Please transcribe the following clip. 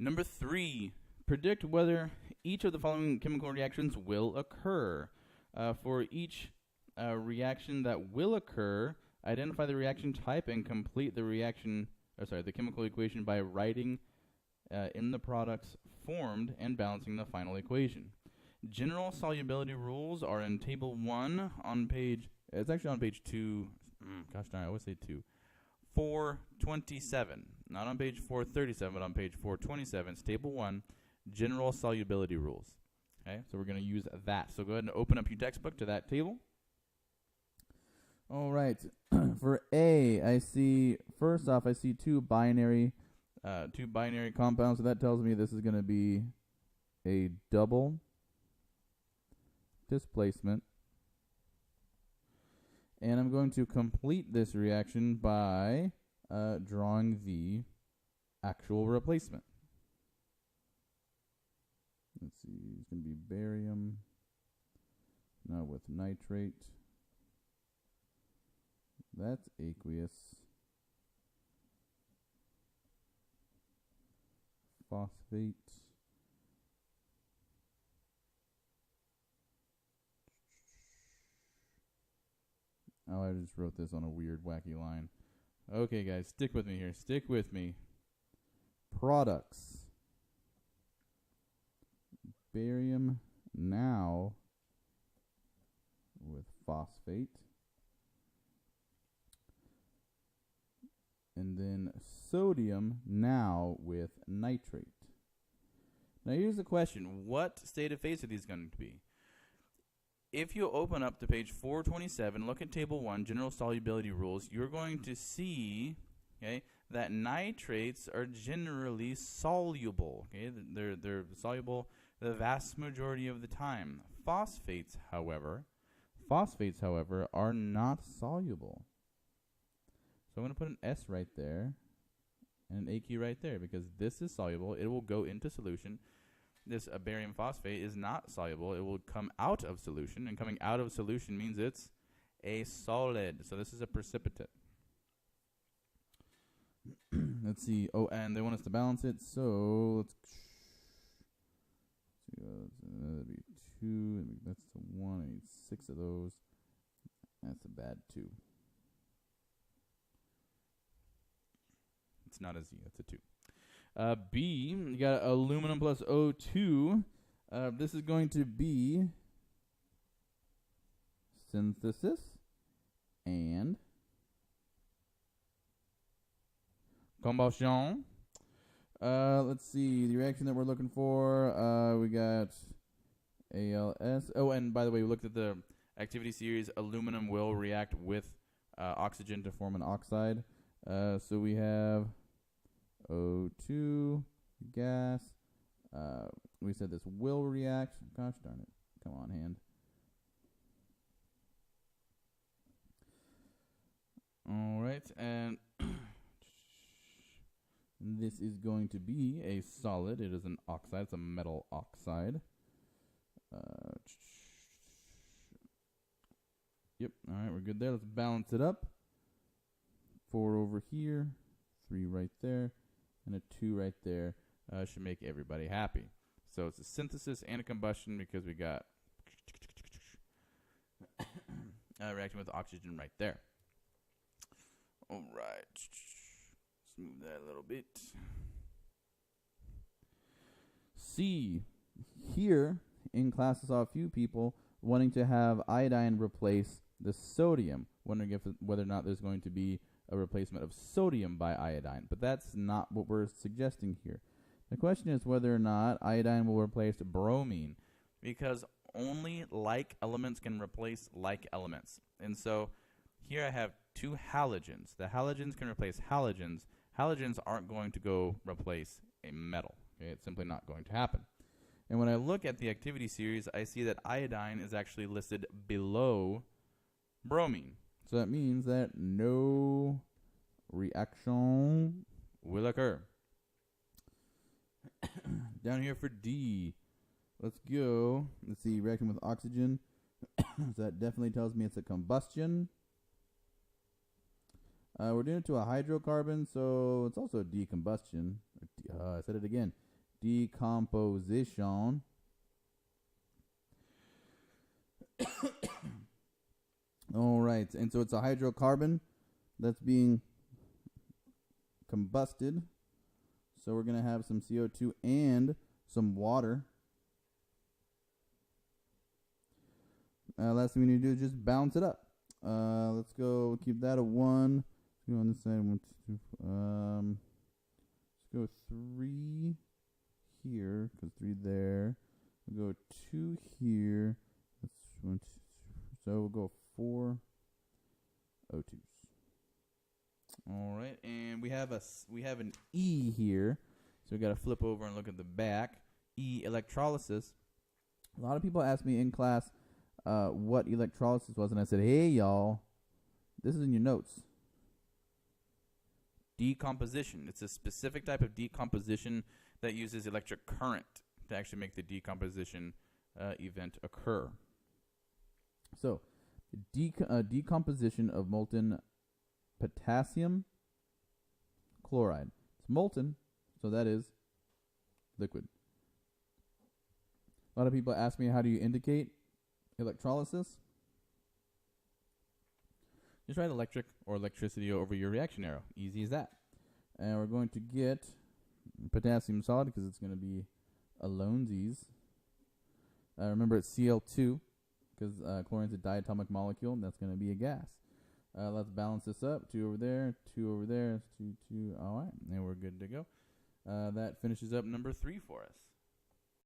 Number 3, predict whether each of the following chemical reactions will occur. For each reaction that will occur, identify the reaction type and complete the chemical equation by writing in the products formed and balancing the final equation. General solubility rules are in table 1 on page, it's actually on page 2, gosh darn, I always say 2, 427, not on page 437, but on page 427, it's table 1, general solubility rules. Okay, so we're going to use that. So go ahead and open up your textbook to that table. All right, for A, I see two binary compounds, so that tells me this is going to be a double displacement. And I'm going to complete this reaction by drawing the actual replacement. Let's see, it's going to be barium, now with nitrate. That's aqueous. Phosphate. Oh, I just wrote this on a weird, wacky line. Okay, guys, stick with me here. Stick with me. Products. Barium now with phosphate. And then sodium now with nitrate. Now here's the question. What state of phase are these going to be? If you open up to page 427, look at table 1, general solubility rules, you're going to see, okay, that nitrates are generally soluble. Okay, they're soluble the vast majority of the time. Phosphates, however, are not soluble. So I'm going to put an S right there and an AQ right there because this is soluble. It will go into solution. This barium phosphate is not soluble. It will come out of solution, and coming out of solution means it's a solid. So this is a precipitate. Let's see. Oh, and they want us to balance it. So let's see. That'd be 2. That's the 1. I need 6 of those. That's a bad 2. It's not a Z. That's a 2. B, you got aluminum plus O2. This is going to be synthesis and combustion. Let's see, the reaction that we're looking for, we got ALS. Oh, and by the way, we looked at the activity series. Aluminum will react with oxygen to form an oxide. So we have O2, gas. We said this will react. Gosh darn it. Come on, hand. All right, and this is going to be a solid. It is an oxide. It's a metal oxide. Yep, all right, we're good there. Let's balance it up. 4 over here, 3 right there, and a 2 right there. Should make everybody happy. So it's a synthesis and a combustion because we got reacting with oxygen right there. All right. Let's move that a little bit. C. Here in class I saw a few people wanting to have iodine replace the sodium, wondering if whether or not there's going to be a replacement of sodium by iodine. But that's not what we're suggesting here. The question is whether or not iodine will replace bromine, because only like elements can replace like elements. And so here I have 2 halogens. The halogens can replace halogens. Halogens aren't going to go replace a metal. Okay? It's simply not going to happen. And when I look at the activity series, I see that iodine is actually listed below bromine. So that means that no reaction will occur. Down here for D, let's go. Let's see, reacting with oxygen. So that definitely tells me it's a combustion. We're doing it to a hydrocarbon, so it's also a decombustion. I said it again. decomposition. All right, and so it's a hydrocarbon that's being combusted. So we're going to have some CO2 and some water. Last thing we need to do is just balance it up. Let's go keep that a 1. Let's go on this side. 1, 2, let's go 3 here, because 3 there. We'll go 2 here. That's 1, 2, so we'll go 4 O2s. All right, and we have an E here, so we got to flip over and look at the back. E, electrolysis. A lot of people ask me in class what electrolysis was, and I said, hey y'all, this is in your notes. Decomposition. It's a specific type of decomposition that uses electric current to actually make the decomposition event occur. So, decomposition of molten potassium chloride. It's molten, so that is liquid. A lot of people ask me, how do you indicate electrolysis? Just write electric or electricity over your reaction arrow. Easy as that. And we're going to get potassium solid because it's going to be alonesies. Remember, it's Cl2 because chlorine's a diatomic molecule, and that's going to be a gas. Let's balance this up. 2 over there, 2 over there. 2, 2. All right, and we're good to go. That finishes up number 3 for us.